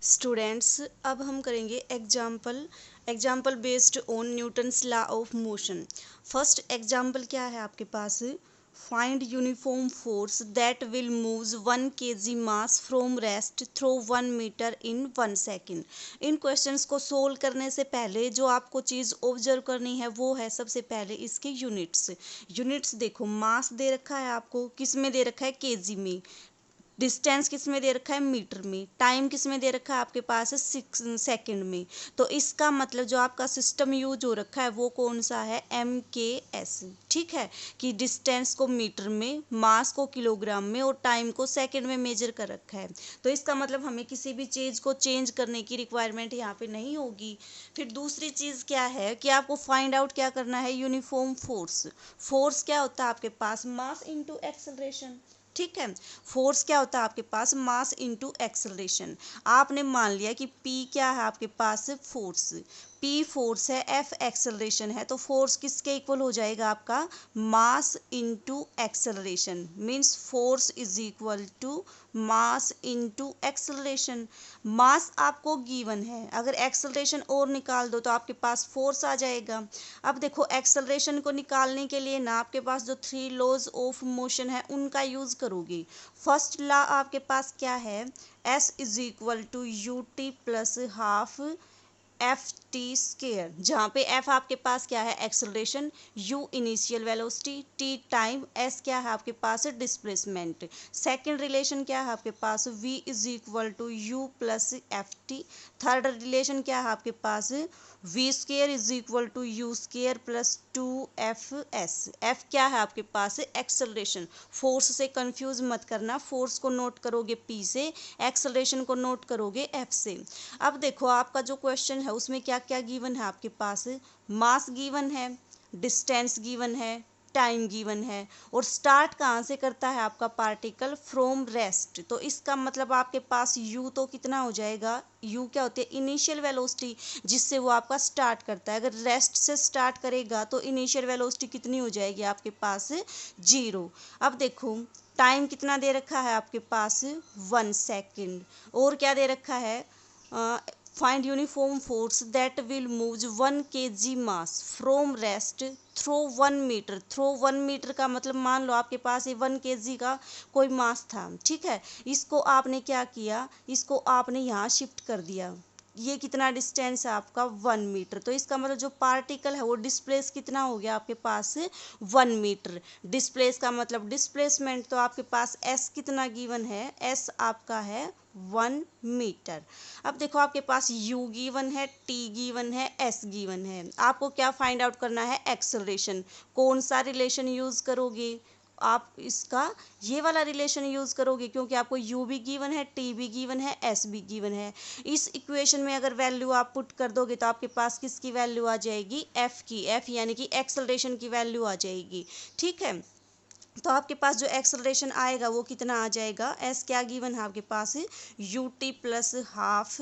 Students, अब हम करेंगे example based on Newton's law of motion. First example क्या है आपके पास? Find uniform force that will moves 1 kg mass from rest through 1 metre in 1 second. इन क्वेश्चंस को सोल्व करने से पहले जो आपको चीज़ ऑब्जर्व करनी है वो है सबसे पहले इसके यूनिट्स देखो, मास दे रखा है आपको, किस में दे रखा है? केजी में। डिस्टेंस किस में दे रखा है? मीटर में। टाइम किस में दे रखा है आपके पास? है 6 सेकेंड में। तो इसका मतलब जो आपका सिस्टम यूज हो रखा है वो कौन सा है? MKS। ठीक है, कि डिस्टेंस को मीटर में, मास को किलोग्राम में और टाइम को सेकेंड में मेजर कर रखा है। तो इसका मतलब हमें किसी भी चीज़ को चेंज करने की रिक्वायरमेंट यहाँ पे नहीं होगी। फिर दूसरी चीज़ क्या है कि आपको फाइंड आउट क्या करना है? Uniform force. फोर्स क्या होता है आपके पास? Mass into acceleration. ठीक है, फोर्स क्या होता है आपके पास? मास इनटू एक्सेलरेशन। आपने मान लिया कि P क्या है आपके पास? फोर्स। P फोर्स है, F एक्सेलरेशन है, तो फोर्स किसके इक्वल हो जाएगा आपका? Mass into acceleration. Means force is equal to mass into acceleration. Mass आपको गिवन है, अगर एक्सेलरेशन और निकाल दो तो आपके पास फोर्स आ जाएगा। अब देखो, एक्सेलरेशन को निकालने के लिए ना आपके पास जो 3 लॉज ऑफ मोशन है उनका यूज करोगे। फर्स्ट लॉ आपके पास क्या है? S is equal to UT plus half FT square, जहाँ पे F आपके पास क्या है? Acceleration, U initial velocity, T time, S क्या है आपके पास? डिस्प्लेसमेंट। सेकंड रिलेशन क्या है आपके पास? V is equal to U plus FT। Third relation क्या है आपके पास? V square is equal to U square plus 2FS। F क्या है आपके पास? एक्सेलरेशन। फोर्स से कंफ्यूज मत करना, फोर्स को नोट करोगे P से, एक्सेलरेशन को नोट करोगे F से। अब देखो, आपका जो क्वेश्चन है उसमें क्या क्या गिवन है आपके पास? मास गिवन है, डिस्टेंस गिवन है, टाइम गिवन है, और स्टार्ट कहाँ से करता है आपका पार्टिकल? From rest. तो इसका मतलब आपके पास U तो कितना हो जाएगा? U क्या होती है? इनिशियल वेलोसिटी, जिससे वो आपका स्टार्ट करता है। अगर रेस्ट से स्टार्ट करेगा तो इनिशियल वेलोसिटी कितनी हो जाएगी आपके पास? 0। अब देखो, टाइम कितना दे रखा है आपके पास? 1 सेकेंड। और क्या दे रखा है? Find uniform force that will move 1 kg mass from rest through 1 metre. Through 1 metre का मतलब मान लो आपके पास ये 1 kg का कोई मास था। ठीक है, इसको आपने क्या किया? इसको आपने यहाँ शिफ्ट कर दिया। ये कितना डिस्टेंस है आपका? 1 मीटर। तो इसका मतलब जो पार्टिकल है वो डिस्प्लेस कितना हो गया आपके पास? 1 मीटर। डिस्प्लेस का मतलब डिस्प्लेसमेंट, तो आपके पास S कितना गिवन है? S आपका है 1 मीटर। अब देखो, आपके पास U गिवन है, T गिवन है, S गिवन है। आपको क्या फाइंड आउट करना है? एक्सेलरेशन। कौन सा रिलेशन यूज करोगे आप? इसका ये वाला रिलेशन यूज करोगे, क्योंकि आपको U भी गिवन है, T भी गिवन है, S भी गिवन है। इस इक्वेशन में अगर वैल्यू आप पुट कर दोगे तो आपके पास किसकी वैल्यू आ जाएगी? F की। F यानी कि एक्सेलरेशन की वैल्यू आ जाएगी। ठीक है, तो आपके पास जो एक्सेलरेशन आएगा वो कितना आ जाएगा? S क्या गिवन है आपके पास? UT plus half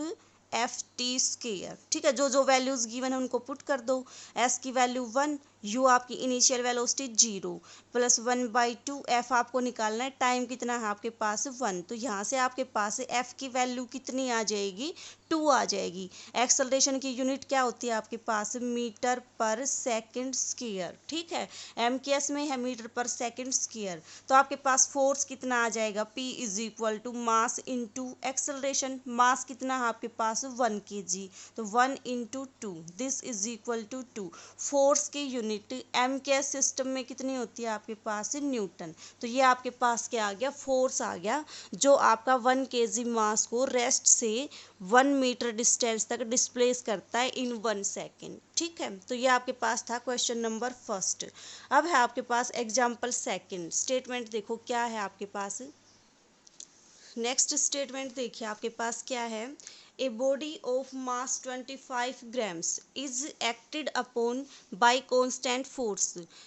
FT square. ठीक है, जो जो वैल्यूज गिवन है उनको पुट कर दो। S की वैल्यू 1, U आपकी इनिशियल वेलोसिटी 0 प्लस 1/2, F आपको निकालना है, टाइम कितना है आपके पास? 1। तो यहाँ से आपके पास F की वैल्यू कितनी आ जाएगी? 2 आ जाएगी। एक्सेलरेशन की यूनिट क्या होती है आपके पास? मीटर पर सेकेंड स्क्वायर। ठीक है, MKS में है मीटर पर सेकेंड स्क्वायर। तो आपके पास फोर्स कितना आ जाएगा? P is equal to mass into acceleration. Mass कितना है आपके पास? 1 kg, तो 1 into 2, this is equal to 2। Force की यूनिट MKS सिस्टम में कितनी होती है आपके पास? न्यूटन। तो ये आपके पास क्या आ गया? फोर्स आ गया, जो आपका 1 kg मास को रेस्ट से 1 मीटर डिस्टेंस तक डिस्प्लेस करता है इन 1 सेकेंड। ठीक है, तो ये आपके पास था क्वेश्चन नंबर फर्स्ट। अब है आपके पास एग्जाम्पल सेकंड। स्टेटमेंट देखो क्या है आपके पास। नेक्स्ट स्टेटमेंट देखिए आपके पास क्या है। ए body of mass 25 grams is acted upon by constant force.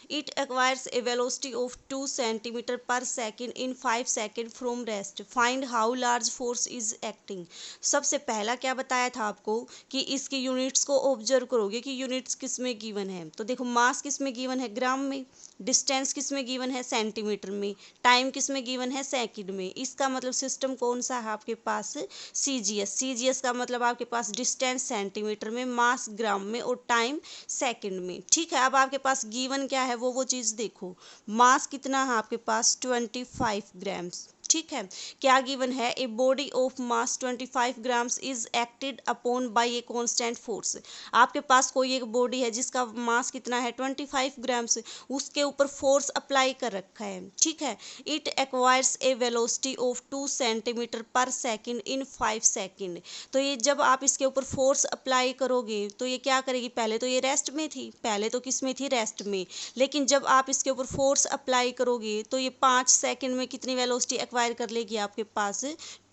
It acquires a velocity of 2 centimeter per second in 5 seconds from rest. Find how large force is acting. सबसे पहला क्या बताया था आपको कि इसकी यूनिट्स को ऑब्जर्व करोगे कि यूनिट्स किस में गिवन है। तो देखो, मास किस में गिवन है? ग्राम में। डिस्टेंस किस में गिवन है? सेंटीमीटर में। टाइम किस में गिवन है? सेकंड में। इसका मतलब सिस्टम कौन सा है आपके पास? CGS रेडियस का मतलब आपके पास डिस्टेंस सेंटीमीटर में, मास ग्राम में और टाइम सेकंड में। ठीक है, अब आपके पास गिवन क्या है वो चीज़ देखो। मास कितना है आपके पास 25 ग्राम्स। ठीक है, क्या गिवन है, ए body of mass 25 grams is acted upon bye a constant force. आपके पास कोई एक बॉडी है जिसका मास कितना है 25 ग्राम्स, उसके ऊपर फोर्स अप्लाई कर रखा है। ठीक है, it acquires A velocity of 2 centimetre पर सेकेंड इन 5 सेकेंड। तो ये जब आप इसके ऊपर फोर्स अप्लाई करोगे तो ये क्या करेगी, पहले तो ये रेस्ट में थी, पहले तो किस में थी, रेस्ट में, लेकिन जब आप इसके ऊपर फोर्स अप्लाई करोगे तो ये 5 सेकेंड में कितनी वेलोसिटी एक्वायर कर लेगी आपके पास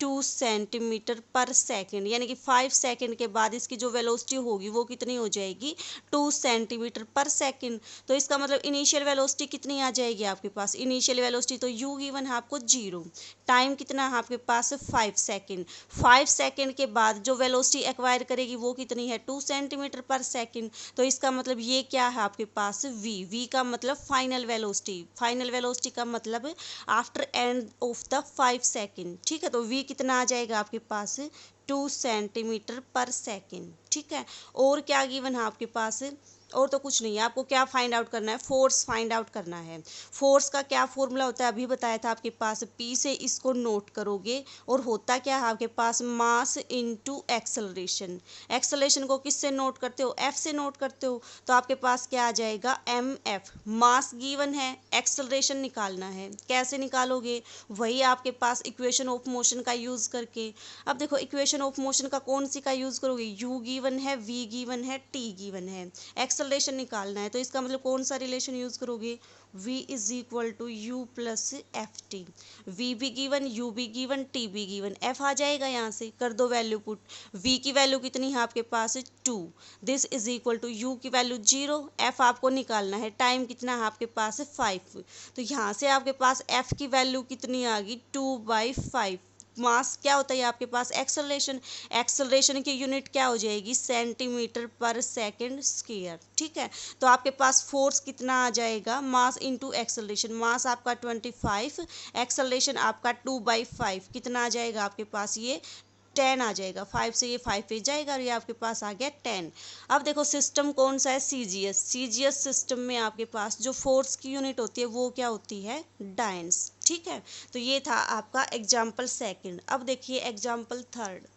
2 सेंटीमीटर पर सेकेंड, यानी कि 5 सेकेंड के बाद इसकी जो वेलोसिटी होगी वो कितनी हो जाएगी 2 सेंटीमीटर पर सेकेंड। तो इसका मतलब इनिशियल वेलोसिटी कितनी आ जाएगी आपके पास, इनिशियल वेलोसिटी तो u गिवन है आपको 0, टाइम कितना है आपके पास 5 सेकेंड। 5 सेकेंड के बाद जो वेलोसिटी एक्वायर करेगी वो कितनी है 2 सेंटीमीटर पर सेकेंड। तो इसका मतलब ये क्या है आपके पास v का मतलब फाइनल वेलोसिटी, फाइनल वेलोसिटी का मतलब after end of the 5 second. ठीक है, तो v कितना आ जाएगा आपके पास 2 सेंटीमीटर पर सेकेंड। ठीक है, और क्या गिवन है आपके पास, और तो कुछ नहीं है, आपको क्या फाइंड आउट करना है, फोर्स फाइंड आउट करना है। फोर्स का क्या फॉर्मूला होता है अभी बताया था आपके पास, पी से इसको नोट करोगे और होता क्या है आपके पास मास इनटू एक्सेलरेशन। एक्सेलरेशन को किससे नोट करते हो, एफ से नोट करते हो, तो आपके पास क्या आ जाएगा एम एफ। मास गिवन है, एक्सेलरेशन निकालना है, कैसे निकालोगे, वही आपके पास इक्वेशन ऑफ मोशन का यूज करके। अब देखो इक्वेशन ऑफ मोशन का कौन सी का यूज करोगे, यू गिवन है, वी गिवन है, टी गिवन है, एक्सेलरेशन निकालना है, तो इसका मतलब कौन सा रिलेशन यूज करोगे, v is equal to U plus F T. V भी गिवन, यू भी गिवन, टी भी गिवन, एफ आ जाएगा, यहाँ से कर दो वैल्यू पुट। v की वैल्यू कितनी है आपके पास 2, this is equal to U की वैल्यू 0, एफ आपको निकालना है, टाइम कितना है आपके पास 5। तो यहाँ से आपके पास एफ की वैल्यू कितनी आ गई 2/5। मास क्या होता है आपके पास एक्सेलरेशन, एक्सेलरेशन की यूनिट क्या हो जाएगी सेंटीमीटर पर सेकंड स्क्वायर। ठीक है, तो आपके पास फोर्स कितना आ जाएगा, मास इनटू एक्सेलरेशन, मास आपका 25, एक्सेलरेशन आपका 2/5, कितना आ जाएगा आपके पास ये 10 आ जाएगा, 5 से ये 5 पे जाएगा और ये आपके पास आ गया 10। अब देखो सिस्टम कौन सा है, सीजीएस। सीजीएस सिस्टम में आपके पास जो फोर्स की यूनिट होती है वो क्या होती है, डायन्स। ठीक है, तो ये था आपका एग्जाम्पल सेकंड। अब देखिए एग्जाम्पल थर्ड।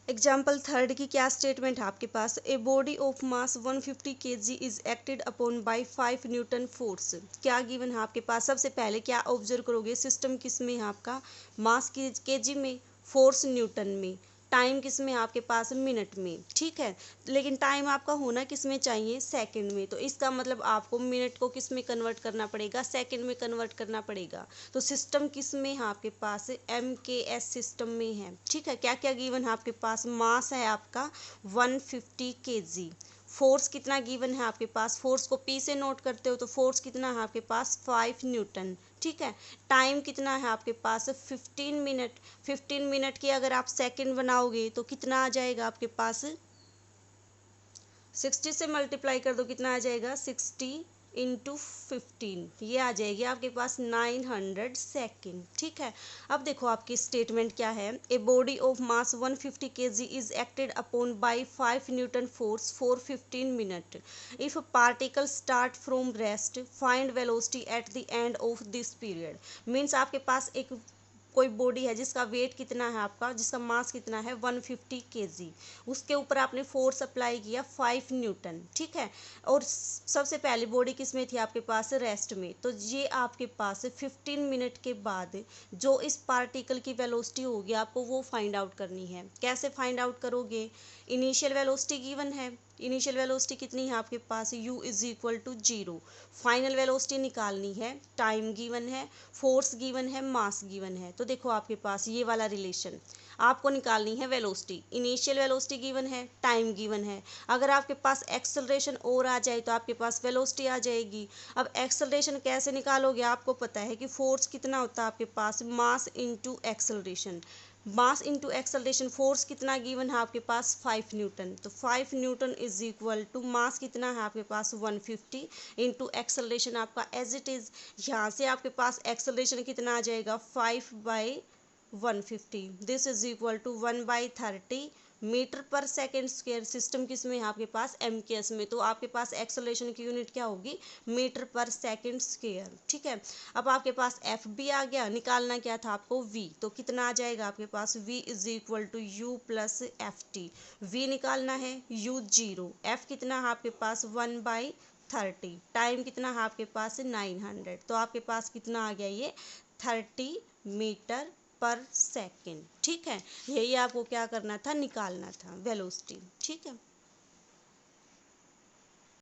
एग्जाम्पल थर्ड की क्या स्टेटमेंट है आपके पास, a body of mass 150 kg is acted upon by 5 newton force. क्या गिवन है आपके पास, सबसे पहले क्या ऑब्जर्व करोगे, सिस्टम किस में है आपका, मास केजी में, फोर्स न्यूटन में, टाइम किस में आपके पास मिनट में। ठीक है, लेकिन टाइम आपका होना किस में चाहिए, सेकंड में, तो इसका मतलब आपको मिनट को किस में कन्वर्ट करना पड़ेगा, सेकंड में कन्वर्ट करना पड़ेगा। तो सिस्टम किस में है आपके पास, MKS सिस्टम में है। ठीक है, क्या क्या गिवन है आपके पास, मास है आपका 150 kg, फोर्स कितना गिवन है आपके पास, फोर्स को P से नोट करते हो तो फोर्स कितना है आपके पास 5 न्यूटन। ठीक है, टाइम कितना है आपके पास 15 मिनट। 15 मिनट की अगर आप सेकंड बनाओगे तो कितना आ जाएगा आपके पास, 60 से मल्टीप्लाई कर दो, कितना आ जाएगा 60 इंटू 15, ये आ जाएगी आपके पास 900 सेकेंड। ठीक है, अब देखो आपकी स्टेटमेंट क्या है, ए body of mass 150 kg is acted upon by 5 newton force for 15 minute. If particle start from rest find velocity at the end of this period. Means आपके पास एक कोई बॉडी है जिसका वेट कितना है आपका, जिसका मास कितना है 150 kg, उसके ऊपर आपने फोर्स अप्लाई किया 5 न्यूटन। ठीक है, और सबसे पहले बॉडी किस में थी आपके पास, रेस्ट में, तो ये आपके पास 15 मिनट के बाद जो इस पार्टिकल की वेलोसिटी होगी आपको वो फाइंड आउट करनी है। कैसे फाइंड आउट करोगे, इनिशियल वेलोसिटी गिवन है, इनिशियल वेलोसिटी कितनी है आपके पास u is equal to 0, final velocity निकालनी है, टाइम गिवन है, फोर्स गिवन है, मास गिवन है। तो देखो आपके पास ये वाला रिलेशन आपको निकालनी है, वेलोसिटी, इनिशियल वेलोसिटी गिवन है, टाइम गिवन है, अगर आपके पास एक्सेलरेशन और आ जाए तो आपके पास वेलोसिटी आ जाएगी। अब एक्सेलरेशन कैसे निकालोगे, आपको पता है कि फोर्स कितना होता है आपके पास, mass into acceleration, mass into acceleration, force कितना गिवन है आपके पास 5 न्यूटन, तो 5 newton is equal to mass कितना है आपके पास 150 इंटू एक्सेलरेशन आपका एज इट इज, यहाँ से आपके पास एक्सेलरेशन कितना आ जाएगा 5/, 150। This is equal to 1/30 metre पर सेकेंड स्क्वायर। सिस्टम किस में है आपके पास, MKS में, तो आपके पास एक्सेलरेशन की यूनिट क्या होगी, मीटर पर सेकेंड स्क्वायर। ठीक है, अब आपके पास एफ भी आ गया, निकालना क्या था आपको, V, तो कितना आ जाएगा आपके पास, V is equal to U plus FT। V निकालना है, U 0, F कितना है आपके पास 1/30, टाइम कितना है आपके पास 900, तो आपके पास कितना आ गया ये 30 मीटर पर सेकेंड। ठीक है, यही आपको क्या करना था, निकालना था वेलोसिटी। ठीक है।